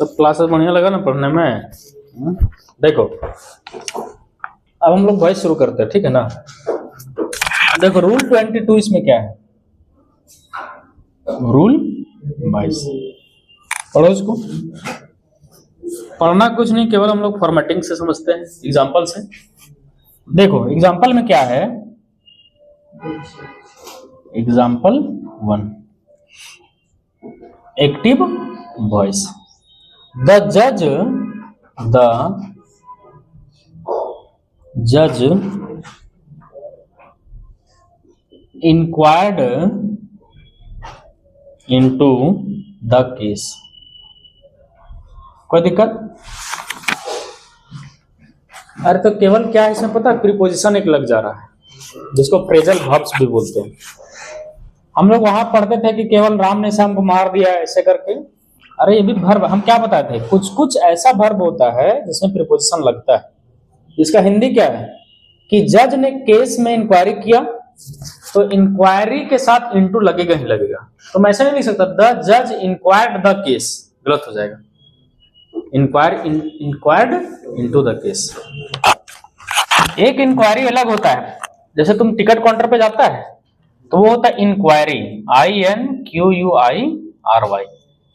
तो क्लासेस बढ़िया लगा ना पढ़ने में? देखो अब हम लोग वॉइस शुरू करते हैं, ठीक है ना? देखो रूल 22 इसमें क्या है? रूल 22 पढ़ो इसको। पढ़ना कुछ नहीं, केवल हम लोग फॉर्मेटिंग से समझते हैं, एग्जाम्पल से। देखो एग्जाम्पल में क्या है? Example 1, active voice. द जज inquired into the case। कोई दिक्कत? अरे तो केवल क्या है इसमें पता है? प्रीपोजिशन एक लग जा रहा है, जिसको फ्रेजल वर्ब्स भी बोलते हैं। हम लोग वहां पढ़ते थे कि केवल राम ने श्याम को मार दिया ऐसे करके। अरे ये भी वर्ब, हम क्या बताए थे? कुछ कुछ ऐसा वर्ब होता है जिसमें प्रीपोजिशन लगता है। इसका हिंदी क्या है कि जज ने केस में इंक्वायरी किया, तो इंक्वायरी के साथ इनटू लगेगा ही लगेगा। तो मैं ऐसे नहीं लिख सकता द जज इंक्वायर्ड द केस, गलत हो जाएगा। Inquired into the case. एक इंक्वायरी अलग होता है, जैसे तुम टिकट काउंटर पे जाता है तो वो होता है इंक्वायरी, INQUIRY।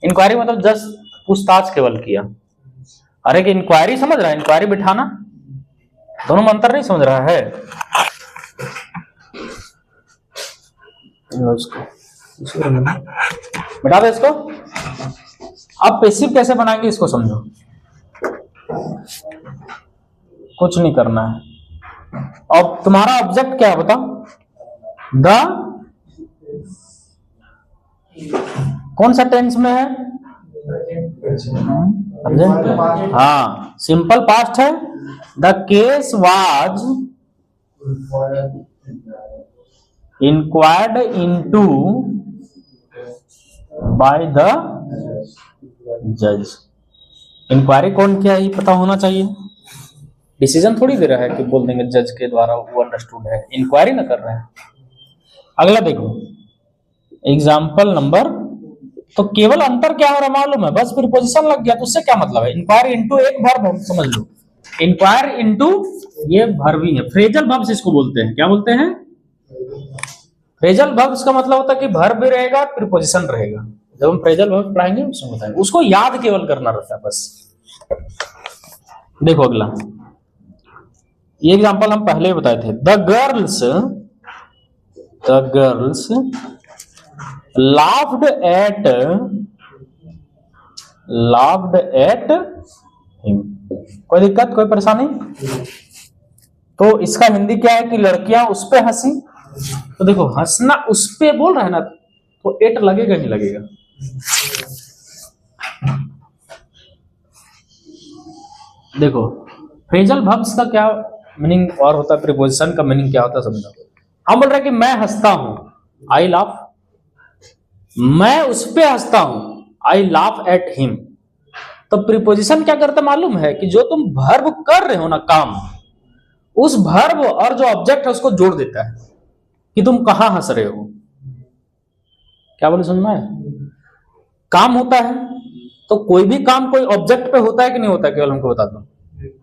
इंक्वायरी मतलब जस्ट पूछताछ केवल किया। अरे कि इंक्वायरी समझ रहा है? इंक्वायरी बिठाना, दोनों में अंतर नहीं समझ रहा है? बिठा दो इसको। अब पैसिव कैसे बनाएंगे इसको समझो। कुछ नहीं करना है। अब तुम्हारा ऑब्जेक्ट क्या है बताओ? द कौन सा टेंस में है? हाँ, सिंपल पास्ट है। The case was inquired into by the जज। इंक्वायरी कौन किया ये पता होना चाहिए। डिसीजन थोड़ी दे रहा है कि बोल देंगे जज के द्वारा वो अंडरस्टूड है, इंक्वायरी ना कर रहे हैं। अगला देखो एग्जाम्पल नंबर, तो केवल अंतर क्या हो रहा मालूम है? बस प्रीपोजिशन लग गया तो उससे क्या मतलब है? इंक्वायर इनटू एक वर्ब समझ लो, इंक्वायर इनटू ये वर्ब ही है। फ्रेजल वर्ब्स इसको बोलते हैं। क्या बोलते हैं? फ्रेजल वर्ब्स का मतलब होता है कि वर्ब भी रहेगा, प्रीपोजिशन रहेगा। जब हम फ्रेजल वर्ब पढ़ाएंगे उसमें बताएंगे, उसको याद केवल करना रहता है बस। देखो अगला, ये एग्जांपल हम पहले ही बताए थे। The girls laughed at him। कोई दिक्कत, कोई परेशानी? तो इसका हिंदी क्या है कि लड़कियां उस पे हंसी। तो देखो हंसना उस पे बोल रहा है ना, तो एट लगेगा नहीं लगेगा। देखो फ्रेजल वर्ब्स का क्या मीनिंग और होता है, प्रीपोजिशन का मीनिंग क्या होता है समझो। हम बोल रहे हैं कि मैं हंसता हूं, आई लाफ। मैं उस पे हंसता हूं, आई लाफ एट हिम। तो प्रीपोजिशन क्या करता मालूम है कि जो तुम वर्ब कर रहे हो ना काम, उस वर्ब और जो ऑब्जेक्ट है उसको जोड़ देता है कि तुम कहां हंस रहे हो। क्या बोले समझ में? काम होता है तो कोई भी काम कोई ऑब्जेक्ट पे होता है कि नहीं होता है? केवल हमको बता दो।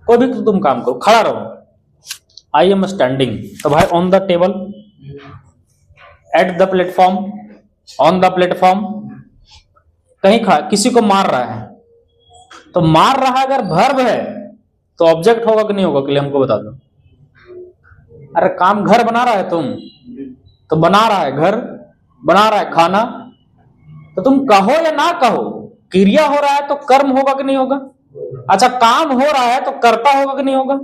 कोई भी तुम काम करो, खड़ा रहो, आई एम स्टैंडिंग, तो भाई on the table, at the platform, on the platform. कहीं किसी को मार रहा है, तो मार रहा अगर वर्ब है तो ऑब्जेक्ट होगा कि नहीं होगा? के लिए हमको बता दो। अरे काम घर बना रहा है तुम, तो बना रहा है घर, बना रहा है खाना, तो तुम कहो या ना कहो, क्रिया हो रहा है तो कर्म होगा कि नहीं होगा? अच्छा काम हो रहा है तो कर्ता होगा कि नहीं होगा?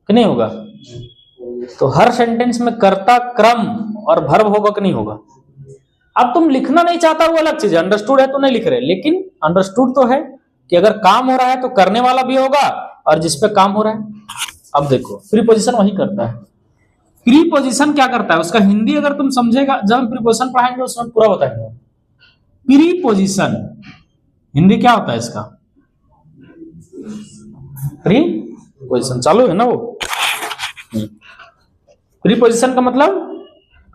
कि नहीं होगा? तो हर सेंटेंस में कर्ता, क्रम और वर्ब होगा कि नहीं होगा? अब तुम लिखना नहीं चाहता वो अलग चीज है, अंडरस्टूड है तो नहीं लिख रहे, लेकिन अंडरस्टूड तो है कि अगर काम हो रहा है तो करने वाला भी होगा और जिसपे काम हो रहा है। अब देखो प्रीपोजिशन वही करता है। प्रीपोजिशन क्या करता है उसका हिंदी अगर तुम समझेगा, जब हम प्रीपोजिशन पढ़ाएंगे उसमें पूरा बताएंगे। प्रीपोजिशन हिंदी क्या होता है इसका? प्रीपोजिशन चालू है ना वो। प्रीपोजिशन का मतलब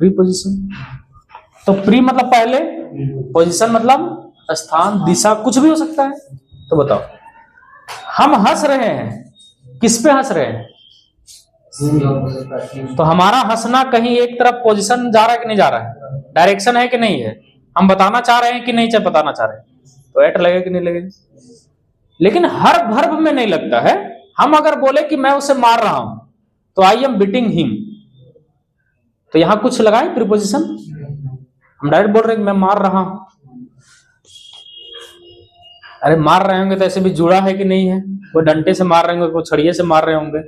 प्रीपोजिशन, तो प्री मतलब पहले, पोजीशन मतलब स्थान, दिशा, कुछ भी हो सकता है। तो बताओ, हम हंस रहे हैं, किस पे हंस रहे हैं? तो हमारा हंसना कहीं एक तरफ पोजीशन जा रहा है कि नहीं जा रहा है, डायरेक्शन है कि नहीं है, हम बताना चाह रहे हैं कि नहीं बताना चाह रहे हैं, तो एट लगेगा कि नहीं लगेगा? लेकिन हर वर्ब में नहीं लगता है। हम अगर बोले कि मैं उसे मार रहा हूं तो आई एम बीटिंग हिम, तो यहां कुछ लगाए प्रीपोजिशन? हम डायरेक्ट बोल रहे हैं कि मैं मार रहा हूं। अरे मार रहे होंगे तो ऐसे भी जुड़ा है कि नहीं है, वो डंडे से मार रहे होंगे, वो छड़िए से मार रहे होंगे।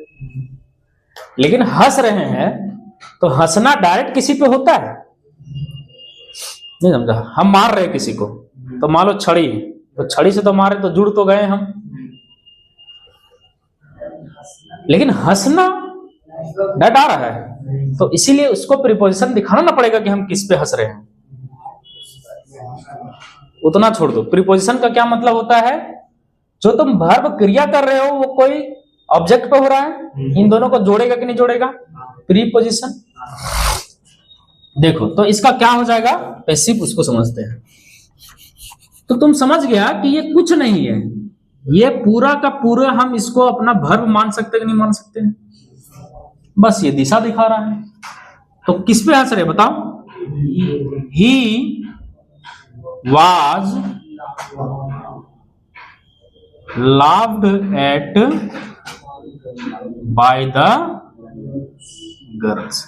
लेकिन हंस रहे हैं तो हंसना डायरेक्ट किसी पे होता है? नहीं समझा? हम मार रहे हैं किसी को, तो मान लो छड़ी, तो छड़ी से तो मारे तो जुड़ तो गए हम, लेकिन हंसना डट आ रहा है, तो इसीलिए उसको प्रीपोजिशन दिखाना ना पड़ेगा कि हम किस पे हंस रहे हैं। उतना छोड़ दो। प्रीपोजिशन का क्या मतलब होता है? जो तुम वर्ब क्रिया कर रहे हो वो कोई ऑब्जेक्ट पे हो रहा है, इन दोनों को जोड़ेगा कि नहीं जोड़ेगा? प्रीपोजिशन। देखो तो इसका क्या हो जाएगा? पैसिव, उसको समझते हैं। तो तुम समझ गया कि ये कुछ नहीं है, ये पूरा का पूरा हम इसको अपना वर्ब मान सकते कि नहीं मान सकते हैं? बस ये दिशा दिखा रहा है। तो किस पे हंस रहे बताओ? ही was laughed at by the girls।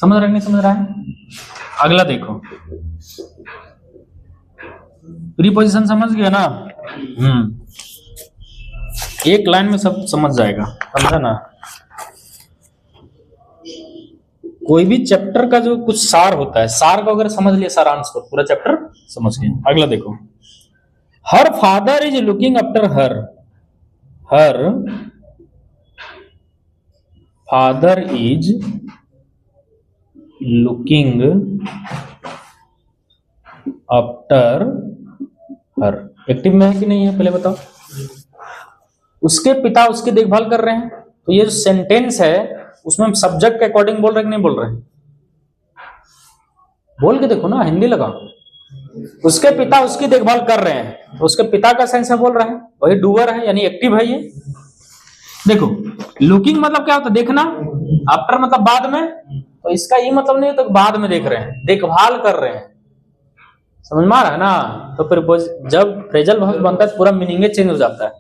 समझ रहे नहीं समझ रहा है? अगला देखो, प्रीपोजिशन समझ गया ना? एक लाइन में सब समझ जाएगा, समझा ना? कोई भी चैप्टर का जो कुछ सार होता है, सार को अगर समझ लिया, सारांश को, पूरा चैप्टर समझ गए। अगला देखो, her father is looking after her, her father is looking after her. Active में है कि नहीं है पहले बताओ? उसके पिता उसकी देखभाल कर रहे हैं, तो ये जो सेंटेंस है उसमें हम सब्जेक्ट के अकॉर्डिंग बोल रहे हैं कि नहीं बोल रहे हैं? बोल के देखो ना, हिंदी लगा। उसके पिता उसकी देखभाल कर रहे हैं, तो उसके पिता का सेंस है बोल रहे हैं, वही डूअर है, यानी एक्टिव है ये। देखो लुकिंग मतलब क्या होता है? देखना। आफ्टर मतलब बाद में, तो इसका ये मतलब नहीं तो बाद में देख रहे हैं, देखभाल कर रहे हैं। समझ में आ रहा है ना? तो फिर जब फ्रेजल वर्ब बनता है पूरा मीनिंग चेंज हो जाता है।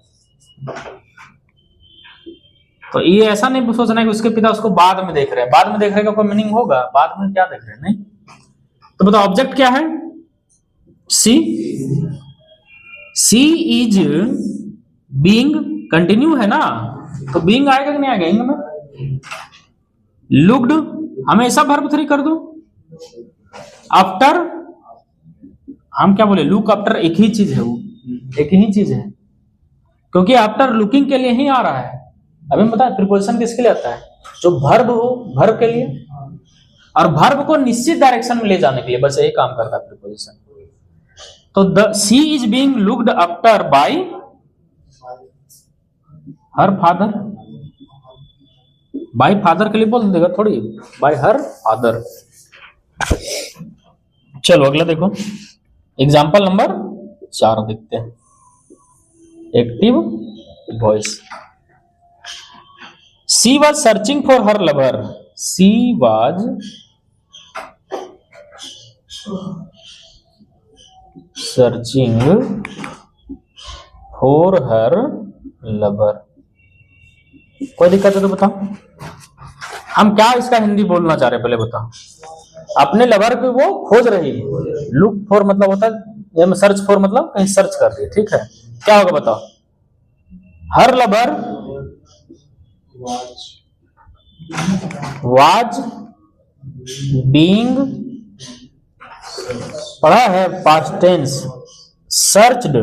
तो ये ऐसा नहीं सोचना है कि उसके पिता उसको बाद में देख रहे हैं, बाद में देख रहे का कोई मीनिंग होगा? बाद में क्या देख रहे हैं? नहीं। तो बताओ ऑब्जेक्ट क्या है? सी। सी इज बीइंग, कंटिन्यू है ना, तो बीइंग आएगा कि नहीं आएगा? इंग में लुक्ड हमेशा वर्ब 3 कर दो। आफ्टर हम क्या बोले? लुक आफ्टर एक ही चीज है, वो एक ही चीज है, क्योंकि आफ्टर लुकिंग के लिए ही आ रहा है। अभी बता प्रीपोजिशन किसके लिए आता है? जो वर्ब हो, वर्ब के लिए, और वर्ब को निश्चित डायरेक्शन में ले जाने के लिए, बस यही काम करता है प्रीपोजिशन। तो the sea is being looked after by her father. By father के लिए बोल देगा थोड़ी, बाय हर फादर। चलो अगला देखो, एग्जाम्पल नंबर 4 देखते हैं। Active voice. She was searching for her lover. She was searching for her lover। कोई दिक्कत है तो बताओ? हम क्या इसका हिंदी बोलना चाह रहे हैं पहले बताओ? अपने लवर को वो खोज रही है। लुक फॉर मतलब होता है, सर्च फॉर मतलब कहीं सर्च कर रही है, ठीक है? क्या होगा बताओ? हर लवर was being, पढ़ा है past tense, searched,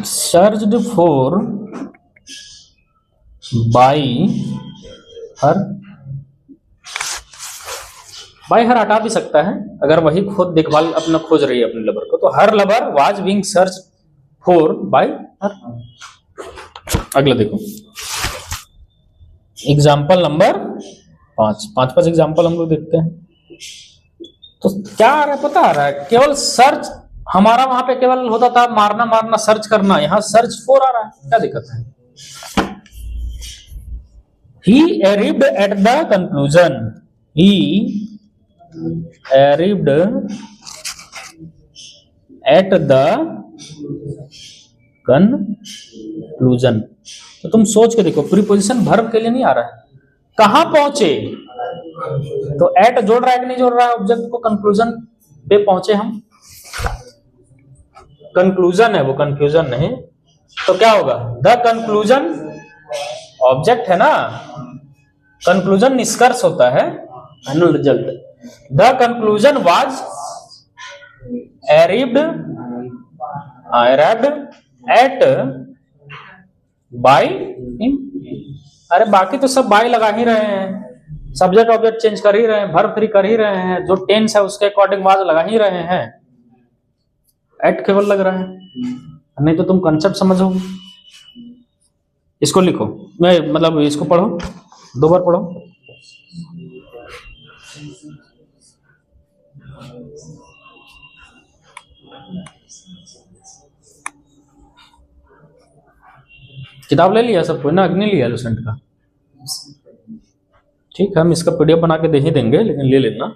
searched for by her। Bye हर हटा भी सकता है अगर वही खुद देखभाल अपना खोज रही है अपने लवर को, तो her lover was being search for bye हर। अगला देखो, एग्जाम्पल नंबर पांच एग्जाम्पल हम लोग देखते हैं। तो क्या आ रहा है, पता आ रहा है, केवल सर्च हमारा वहां पे केवल होता था मारना मारना सर्च करना, यहाँ सर्च फॉर आ रहा है, क्या दिक्कत है? He arrived at the conclusion. He arrived at the conclusion. तो तुम सोच के देखो, प्रीपोजिशन वर्ब के लिए नहीं आ रहा है, कहां पहुंचे, तो एट जोड़ रहा है कि नहीं जोड़ रहा है ऑब्जेक्ट को, कंक्लूजन पे पहुंचे हम, कंक्लूजन है वो, कंफ्यूजन नहीं। तो क्या होगा, द कंक्लूजन ऑब्जेक्ट है ना, कंक्लूजन निष्कर्ष होता है, final result. The conclusion was arrived at by him। अरे बाकी तो सब बाय लगा ही रहे हैं, सब्जेक्ट ऑब्जेक्ट चेंज कर ही रहे हैं, वर्ब फ्री कर ही रहे हैं, जो टेंस है उसके अकॉर्डिंग वाज लगा ही रहे हैं, एट केवल लग रहा है, नहीं तो तुम कंसेप्ट समझो। इसको लिखो, मैं मतलब इसको पढ़ो, 2 बार पढ़ो। किताब ले लिया सबको ना, नहीं लिया लुसेंट का? ठीक है, हम इसका पीडीएफ बना के दे ही देंगे, लेकिन ले लेना।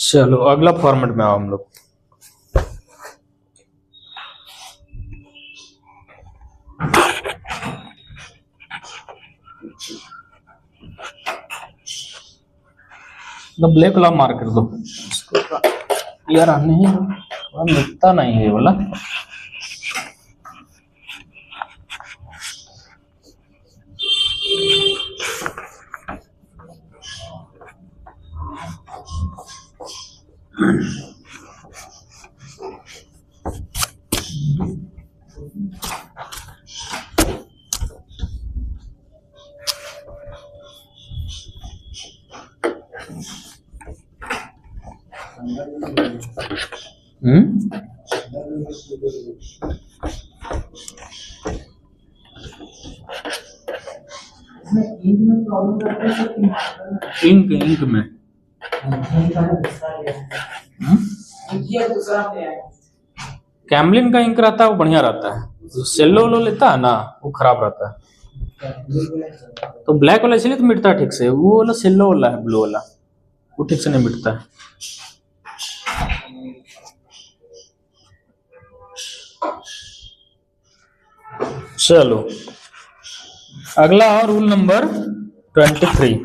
चलो अगला फॉर्मेट में आओ हम लोग। ब्लैक वाला मार्क कर दो यार, नहीं मिलता नहीं है बोला। इंक में कैमलिन का इंक रहता है वो बढ़िया रहता है, जो सेलो लो लेता है ना वो खराब रहता है। तो ब्लैक वाला इसलिए तो मिटता है ठीक से, वो वाला सेलो वाला है ब्लू वाला, वो ठीक से नहीं मिटता है। चलो अगला रूल नंबर 23,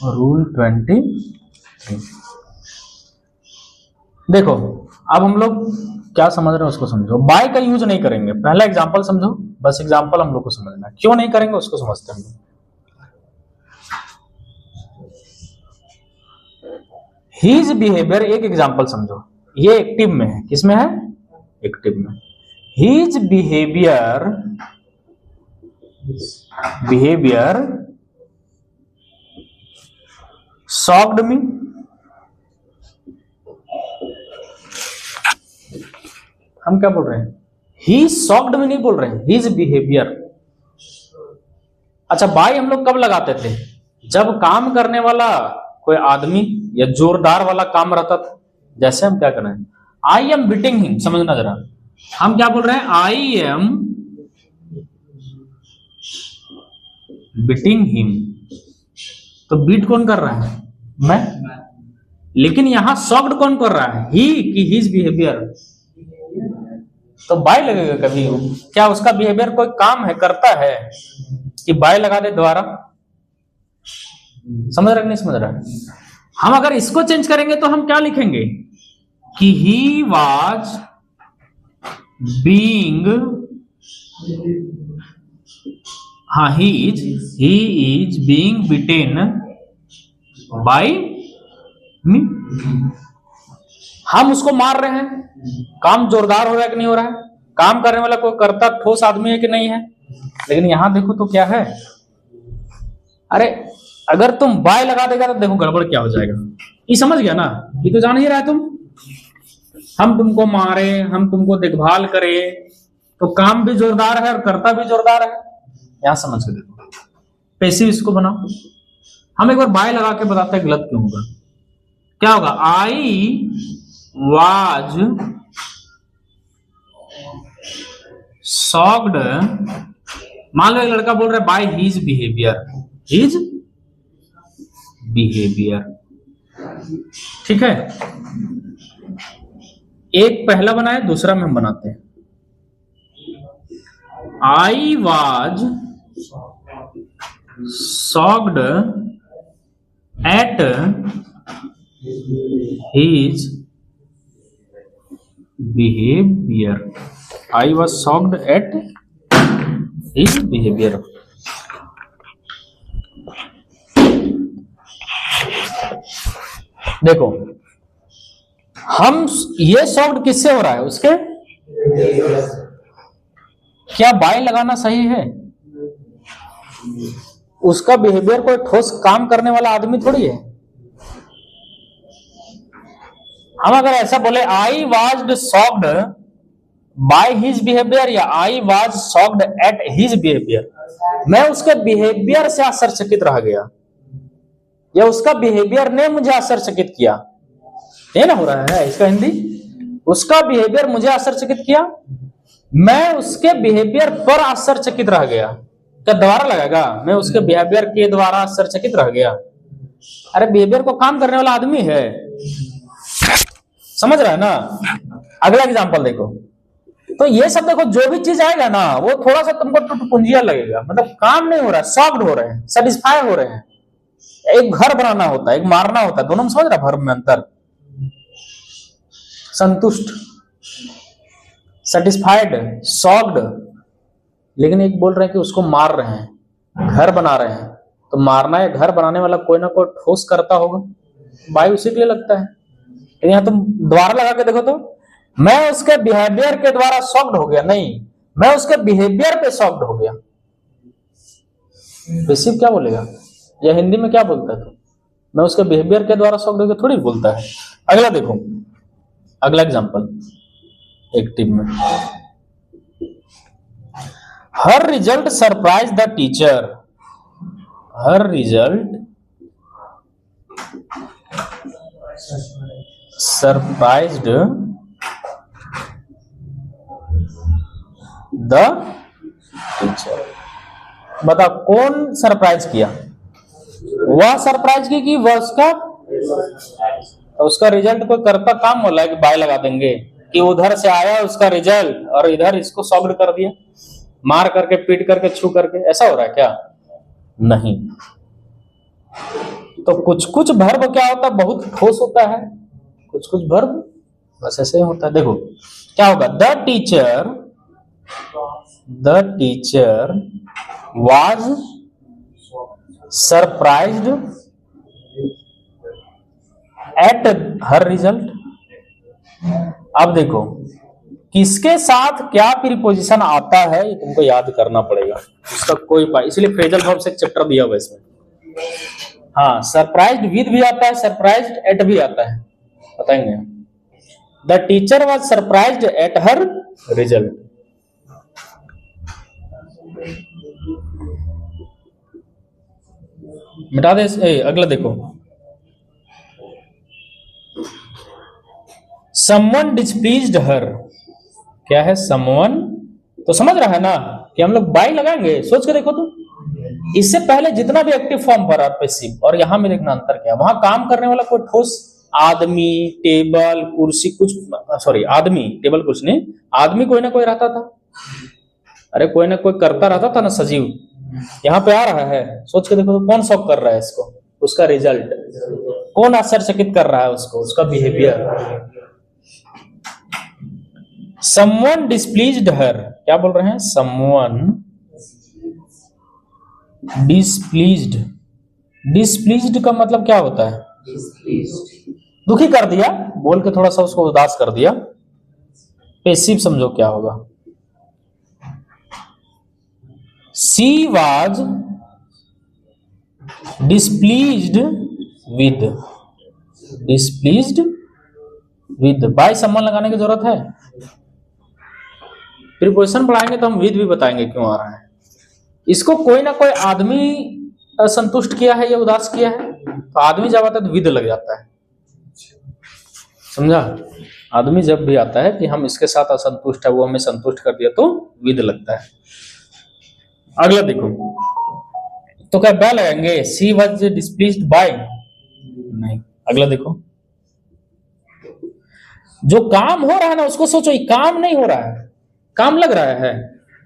रूल 23। देखो अब हम लोग क्या समझ रहे हो उसको समझो। बाय का यूज नहीं करेंगे, पहला एग्जांपल समझो, बस एग्जांपल हम लोग को समझना है, क्यों नहीं करेंगे उसको समझते हैं हम लोग। हीज बिहेवियर एक एग्जांपल समझो, ये एक्टिव में है, किसमें है? एक्टिव में। His behaviour shocked me. हम क्या बोल रहे हैं? ही शॉक्ड मी नहीं बोल रहे हैं, हीज बिहेवियर। अच्छा, बाय हम लोग कब लगाते थे? जब काम करने वाला कोई आदमी या जोरदार वाला काम रहता था। जैसे हम क्या कर रहे हैं, आई एम बीटिंग हिम, समझना जरा। हम क्या बोल रहे हैं? I am beating him. तो बीट कौन कर रहा है? मैं। लेकिन यहां शॉक्ड कौन कर रहा है? ही कि हीज बिहेवियर। तो बाय लगेगा कभी? क्या उसका बिहेवियर कोई काम है, करता है कि बाय लगा दे द्वारा? समझ रहा नहीं समझ रहा? हम अगर इसको चेंज करेंगे तो हम क्या लिखेंगे कि ही वाज बीइंग, हाँ he is being beaten by me. हम उसको मार रहे हैं, काम जोरदार हो रहा है कि नहीं हो रहा है? काम करने वाला कोई करता ठोस आदमी है कि नहीं है? लेकिन यहां देखो तो क्या है, अरे अगर तुम बाय लगा देगा तो देखो गड़बड़ क्या हो जाएगा। ये समझ गया ना? ये तो जान ही रहा है तुम। हम तुमको मारे, हम तुमको देखभाल करे, तो काम भी जोरदार है और करता भी जोरदार है। यहां समझ के देखो, पैसिव इसको बनाओ। हम एक बार बाय लगा के बताते हैं गलत क्यों होगा। क्या होगा? आई वाज शॉक्ड, मान लो एक लड़का बोल रहा है बाय हीज बिहेवियर, ठीक है। एक पहला बनाए, दूसरा में हम बनाते हैं। I was shocked at his behaviour. I was shocked at his behaviour. देखो, हम ये शॉक्ड किससे हो रहा है? उसके। क्या बाय लगाना सही है? उसका बिहेवियर कोई ठोस काम करने वाला आदमी थोड़ी है। हम अगर ऐसा बोले I was shocked by his behaviour या I was shocked at his behaviour, मैं उसके बिहेवियर से आश्चर्यचकित रह गया या उसका बिहेवियर ने मुझे आश्चर्यचकित किया, ये ना हो रहा है इसका हिंदी। उसका बिहेवियर मुझे आश्चर्यचकित किया, मैं उसके बिहेवियर पर आश्चर्यचकित रह गया। क्या दोबारा लगेगा? मैं उसके बिहेवियर के द्वारा आश्चर्यचकित रह गया। अरे बिहेवियर को काम करने वाला आदमी है, समझ रहा है ना? अगला एग्जांपल देखो, तो ये सब देखो, जो भी चीज आएगा ना वो थोड़ा सा तुमको टुटपुंजिया लगेगा, मतलब काम नहीं हो रहा है, शॉक्ड हो रहे हैं, सेटिस्फाई हो रहे हैं। एक घर बनाना होता है, एक मारना होता है, दोनों में समझ रहा है वर्ब में अंतर? संतुष्ट, सेटिस्फाइड, शॉक्ड। लेकिन एक बोल रहे हैं कि उसको मार रहे हैं, घर बना रहे हैं, तो मारना या घर बनाने वाला कोई ना कोई ठोस करता होगा, बाय उसी के लिए लगता है। यहां तुम द्वारा लगा के देखो तो मैं उसके बिहेवियर के द्वारा शॉक्ड हो गया, नहीं, मैं उसके बिहेवियर पे शॉक्ड हो गया। बेसिक क्या बोलेगा या हिंदी में क्या बोलता है? तो मैं उसके बिहेवियर के द्वारा शॉक्ड हो गया थोड़ी बोलता है। अगला देखो, अगला एग्जांपल एक्टिव में, हर रिजल्ट सरप्राइज द टीचर। हर रिजल्ट सरप्राइज्ड द टीचर। बता कौन सरप्राइज किया? वह सरप्राइज की कि वह उसका, तो उसका रिजल्ट कोई करता काम वाला है कि बाय लगा देंगे कि उधर से आया उसका रिजल्ट और इधर इसको शॉक्ड कर दिया, मार करके, पीट करके, छू करके, ऐसा हो रहा है क्या? नहीं। तो कुछ कुछ वर्ब क्या होता है, बहुत ठोस होता है, कुछ कुछ वर्ब बस ऐसे होता है। देखो क्या होगा? The teacher was surprised at her result. अब देखो किसके साथ क्या प्रीपोजिशन आता है ये तुमको याद करना पड़ेगा, इसका कोई उपाय, इसलिए फ्रेजल वर्ब्स एक चैप्टर दिया हुआ इसमें। हाँ, सरप्राइज्ड विद भी आता है, सरप्राइज्ड एट भी आता है, बताएंगे। The teacher was surprised at her result. मिटा दे। अगला देखो, समवन डिस्प्लीज्ड हर। क्या है समवन? तो समझ रहा है ना कि हम लोग बाय लगाएंगे, सोच के देखो तो। इससे पहले जितना भी एक्टिव फॉर्म भरा पैसिव, और यहां में देखना अंतर क्या है। वहां काम करने वाला कोई ठोस आदमी, टेबल, कुर्सी, कुछ सॉरी आदमी, टेबल कुछ नहीं, आदमी कोई ना कोई रहता था। अरे कोई ना कोई करता रहता था ना सजीव। यहाँ पे आ रहा है, सोच के देखो तो कौन सॉल्व कर रहा है इसको, उसका रिजल्ट। कौन आश्चर्यचकित कर रहा है उसको, उसका बिहेवियर। समवन डिस्प्लीज्ड हर, क्या बोल रहे हैं? Someone displeased. डिस्प्लीज्ड का मतलब क्या होता है? दुखी कर दिया, बोल के थोड़ा सा उसको उदास कर दिया। पैसिव समझो क्या होगा। She was displeased with। By सम्मान लगाने की जरूरत है? प्रीपोजिशन पढ़ाएंगे तो हम विद भी बताएंगे क्यों आ रहा है। इसको कोई ना कोई आदमी असंतुष्ट किया है या उदास किया है, तो आदमी जब आता है तो विद लग जाता है, समझा? आदमी जब भी आता है कि हम इसके साथ असंतुष्ट है, वो हमें संतुष्ट कर दिया, तो विद लगता है। अगला देखो, तो क्या बाय लगाएंगे? She was displeased by? नहीं। अगला देखो, जो काम हो रहा है ना उसको सोचो, ये काम नहीं हो रहा है, काम लग रहा है।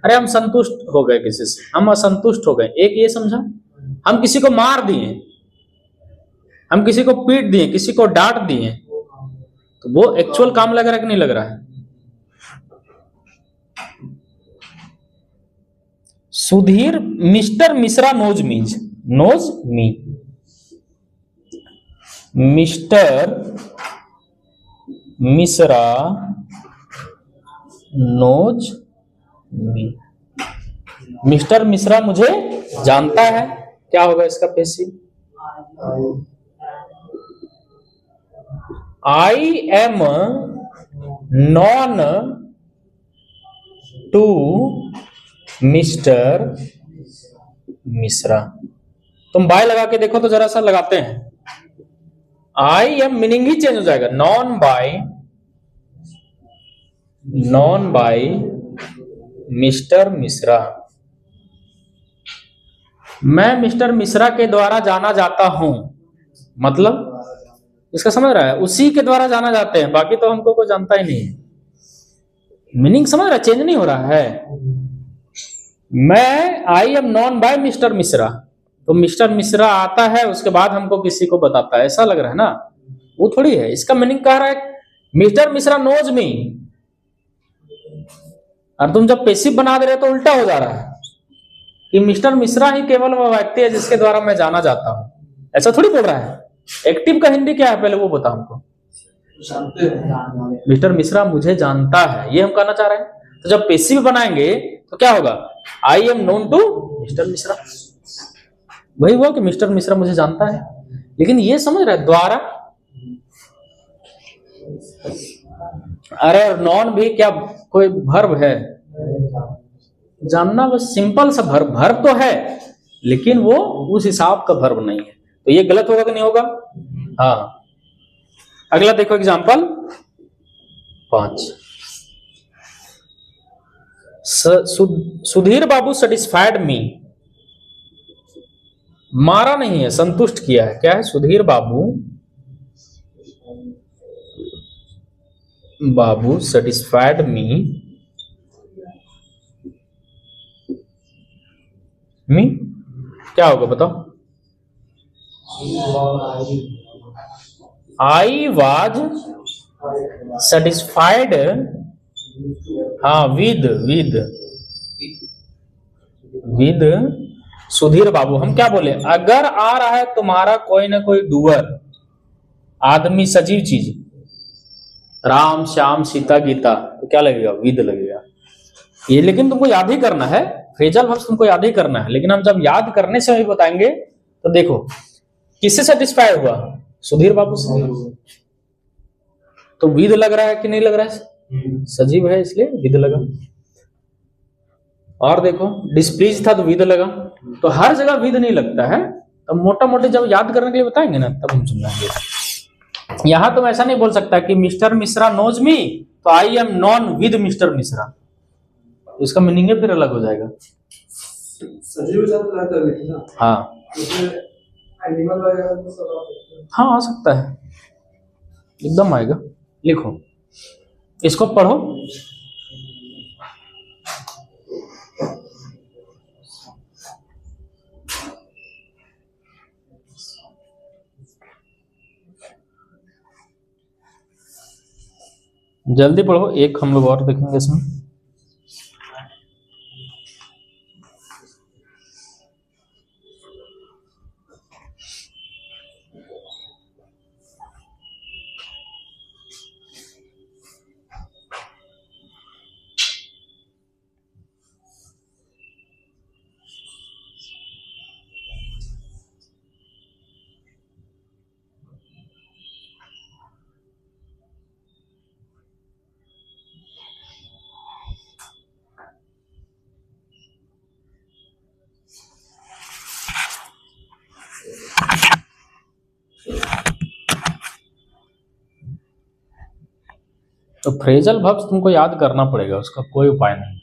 अरे हम संतुष्ट हो गए किसी से, हम असंतुष्ट हो गए, एक ये समझा। हम किसी को मार दिए, हम किसी को पीट दिए, किसी को डांट दिए, तो वो एक्चुअल काम लग रहा है कि नहीं लग रहा है? Sudhir mister Mishra knows me. Mister Mishra knows me. Mister Mishra मुझे जानता है, क्या होगा इसका passive? I am known to mister Mishra. तुम बाय लगा के देखो तो जरा सा लगाते हैं, I am meaning he change हो जाएगा। Known by mister Mishra. मैं मिस्टर मिश्रा के द्वारा जाना जाता हूं, मतलब इसका समझ रहा है, उसी के द्वारा जाना जाते हैं, बाकी तो हमको कोई जानता ही नहीं है। मीनिंग समझ रहा है, चेंज नहीं हो रहा है। मैं आई am known by mister Mishra, तो मिस्टर मिश्रा आता है उसके बाद हमको किसी को बताता है, ऐसा लग रहा है ना, वो थोड़ी है। इसका मीनिंग कह रहा है मिस्टर मिश्रा नोज मी, और तुम जब पैसिव बना दे रहे तो उल्टा हो जा रहा है कि मिस्टर मिश्रा ही केवल वह व्यक्ति है जिसके द्वारा मैं जाना जाता हूं, ऐसा थोड़ी बोल रहा है। एक्टिव का हिंदी क्या है पहले वो बता हमको। मिस्टर मिश्रा मुझे जानता है, ये हम कहना चाह रहे हैं। तो जब पैसिव बनाएंगे तो क्या होगा? I am known to mister Mishra, वही हुआ कि मिस्टर मिश्रा मुझे जानता है। लेकिन ये समझ रहा है द्वारा, अरे नॉन भी क्या कोई वर्ब है? जानना बस सिंपल सा वर्ब तो है, लेकिन वो उस हिसाब का वर्ब नहीं है, तो ये गलत होगा कि नहीं होगा? हाँ। अगला देखो एग्जांपल 5। सुधीर बाबू सेटिस्फाइड मी। मारा नहीं है, संतुष्ट किया है। क्या है? सुधीर बाबू सेटिस्फाइड मी क्या होगा बताओ? आई वाज सेटिस्फाइड हाँ, विद विद विद सुधीर बाबू। हम क्या बोले, अगर आ रहा है तुम्हारा कोई ना कोई डूअर, आदमी सजीव चीज, राम श्याम सीता गीता, तो क्या लगेगा, विद लगेगा। ये लेकिन तुमको याद ही करना है, फ्रेजल वर्ब्स तुमको याद ही करना है, लेकिन हम जब याद करने से भी बताएंगे। तो देखो किससे सेटिस्फाई हुआ, सुधीर बाबू से, तो विद लग रहा है कि नहीं लग रहा है, सजीव है इसलिए विद लगा। और देखो डिस्प्लीज था तो विद लगा। तो हर जगह विद नहीं लगता है, तो मोटा मोटे जब याद करने के लिए बताएंगे ना तब हम समझेंगे। यहां तुम ऐसा नहीं बोल सकता कि मिस्टर मिश्रा नोज मी, तो आई am non with mister Mishra, इसका मीनिंग है फिर अलग हो जाएगा। हाँ हाँ, आ सकता है, एकदम आएगा। लिखो, इसको पढ़ो। जल्दी पढ़ो, एक हम लोग और देखेंगे इसमें। तो फ्रेजल वर्ब्स तुमको याद करना पड़ेगा, उसका कोई उपाय नहीं।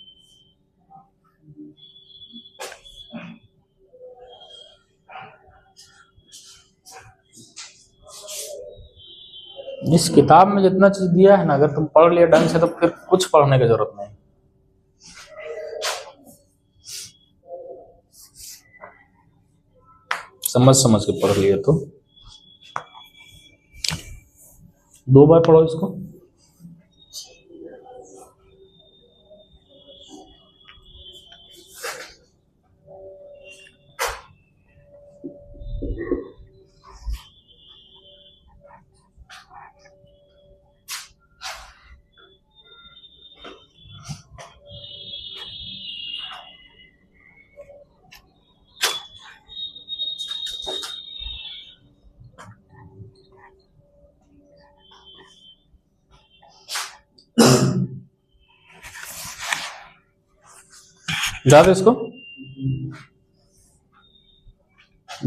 इस किताब में जितना चीज दिया है ना, अगर तुम पढ़ लिया ढंग से तो फिर कुछ पढ़ने की जरूरत नहीं। समझ समझ के पढ़ लिया तो 2 बार पढ़ो इसको। याद है इसको।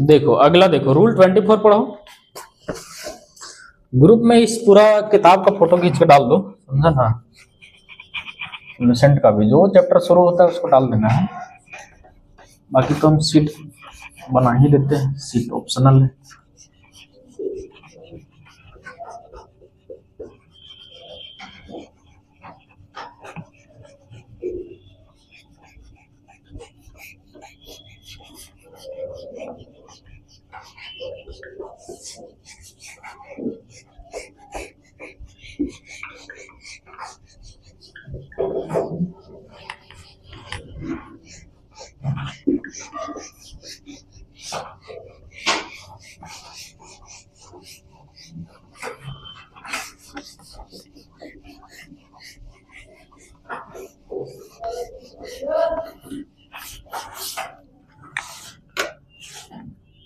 देखो अगला, देखो रूल 24 पढ़ो। ग्रुप में इस पूरा किताब का फोटो खींच के डाल दो, समझा ना। लुसेंट का भी जो चैप्टर शुरू होता है उसको डाल देना है। बाकी तो हम सीट बना ही देते हैं, सीट ऑप्शनल है।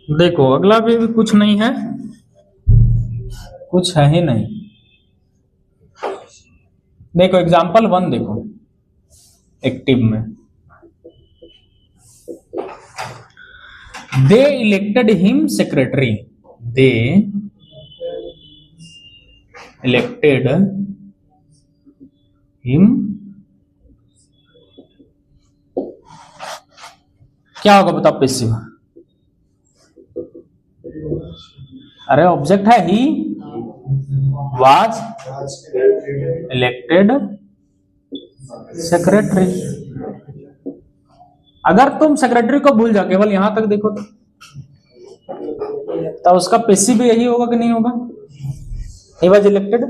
देखो अगला भी कुछ नहीं है, कुछ है ही नहीं। देखो एग्जाम्पल 1 देखो एक्टिव में, दे इलेक्टेड हिम सेक्रेटरी, दे इलेक्टेड हिम, क्या होगा बताओ पैसिव। अरे ऑब्जेक्ट है ही वाज इलेक्टेड सेक्रेटरी। अगर तुम सेक्रेटरी को भूल जाओ, केवल यहां तक देखो तो उसका पैसिव भी यही होगा कि नहीं होगा, ही वाज इलेक्टेड।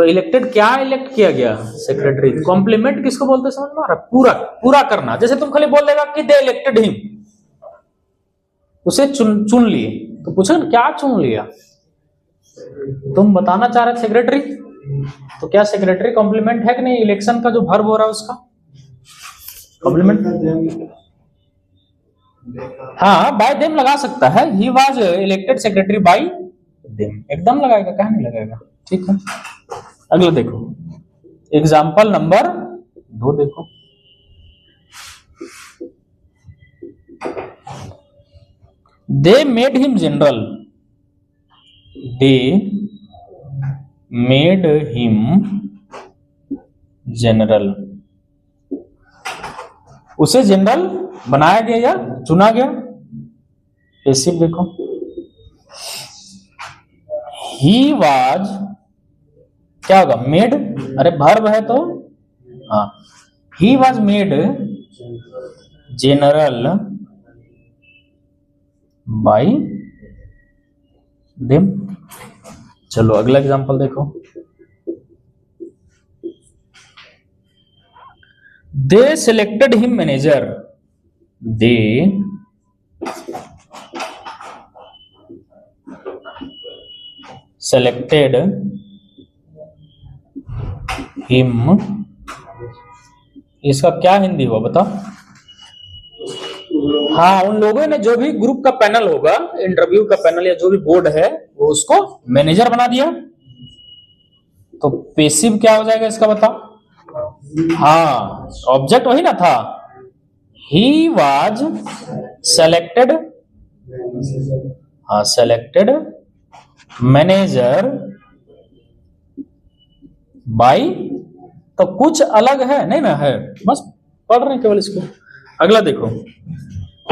तो इलेक्टेड क्या इलेक्ट किया गया? सेक्रेटरी। कॉम्प्लीमेंट किसको बोलते हैं समझ में आ रहा है? पूरा पूरा करना। जैसे तुम खाली बोल देगा कि दे इलेक्टेड हिम, उसे चुन लिए, तो पूछो ना क्या चुन लिया? तुम बताना चाह रहे सेक्रेटरी, तो क्या सेक्रेटरी कॉम्प्लीमेंट है कि नहीं? इलेक्शन का जो वर्ब हो रहा है उसका कॉम्प्लीमेंट। हाँ, बाय देम लगा सकता है। He was elected secretary bye them, एकदम लगाएगा, क्या नहीं लगाएगा। ठीक है, अगला देखो, एग्जाम्पल नंबर 2 देखो। They made him general, they made him general, उसे जनरल बनाया गया या चुना गया? पैसिव देखो, ही वाज क्या होगा? मेड, अरे वर्ब है तो हाँ, he was made general bye them. चलो अगला एग्जांपल देखो, दे सेलेक्टेड हिम मैनेजर, दे सेलेक्टेड हिम, इसका क्या हिंदी हुआ बताओ? हाँ, उन लोगों ने, जो भी ग्रुप का पैनल होगा, इंटरव्यू का पैनल या जो भी बोर्ड है, वो उसको मैनेजर बना दिया। तो पेसिव क्या हो जाएगा इसका बताओ? हाँ, ऑब्जेक्ट वही ना था, ही वाज सेलेक्टेड, हाँ सेलेक्टेड मैनेजर बाय, तो कुछ अलग है नहीं ना, है बस पढ़ रहे हैं केवल इसको। अगला देखो,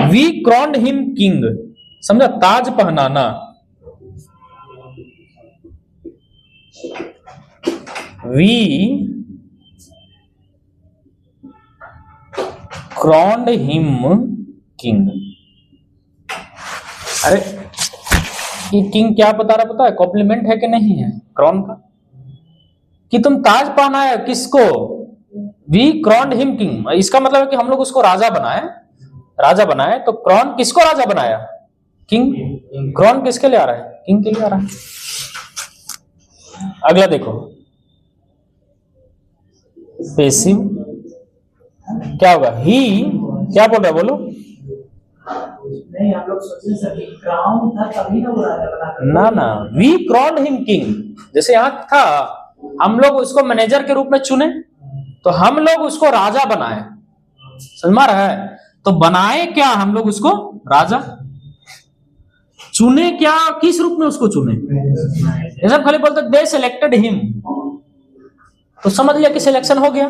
वी क्रॉन्ड हिम किंग, समझा? ताज पहनाना, वी क्रॉन्ड हिम किंग। अरे ये किंग क्या बता रहा पता है? कॉम्प्लीमेंट है कि नहीं है क्रॉन का? कि तुम ताज पहना है किसको? वी क्रॉन्ड हिम किंग, इसका मतलब है कि हम लोग उसको राजा बनाए, राजा बनाए। तो क्रॉन किसको राजा बनाया? किंग। क्रॉन किसके लिए आ रहा है? किंग के लिए आ रहा है। अगला देखो, पेसिव क्या होगा? ही क्या बोल रहा है बोलो? नहीं, हम लोग सोचे सर कि क्राउन था तभी ना वो राजा बना। ना ना, वी क्रॉन्ड हिम किंग, जैसे यहां था हम लोग उसको मैनेजर के रूप में चुने, तो हम लोग उसको राजा बनाए। समझ में आ रहा है? तो बनाए क्या हम लोग उसको? राजा। चुने क्या? किस रूप में उसको चुने? ये सब खाली बोलते दे सेलेक्टेड हिम, तो समझ लिया कि सिलेक्शन हो गया।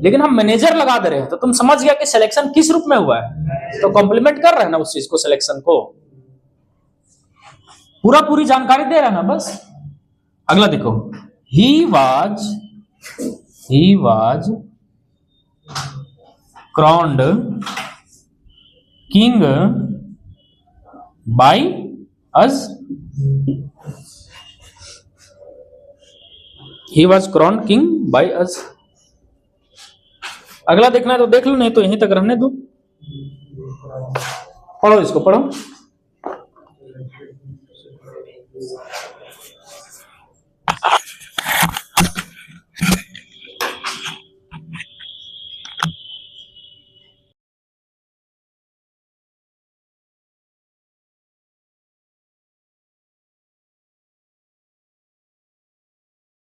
लेकिन हम मैनेजर लगा दे रहे हैं, तो तुम समझ गया कि सिलेक्शन किस रूप में हुआ है। तो कॉम्प्लीमेंट कर रहे हैं ना उस चीज को, सिलेक्शन को पूरी जानकारी दे रहा है ना बस। अगला देखो, he was crowned king by us, he was crowned king by us. अगला देखना है तो देख लो, नहीं तो यहीं तक रहने दो। पढ़ो इसको, पढ़ो।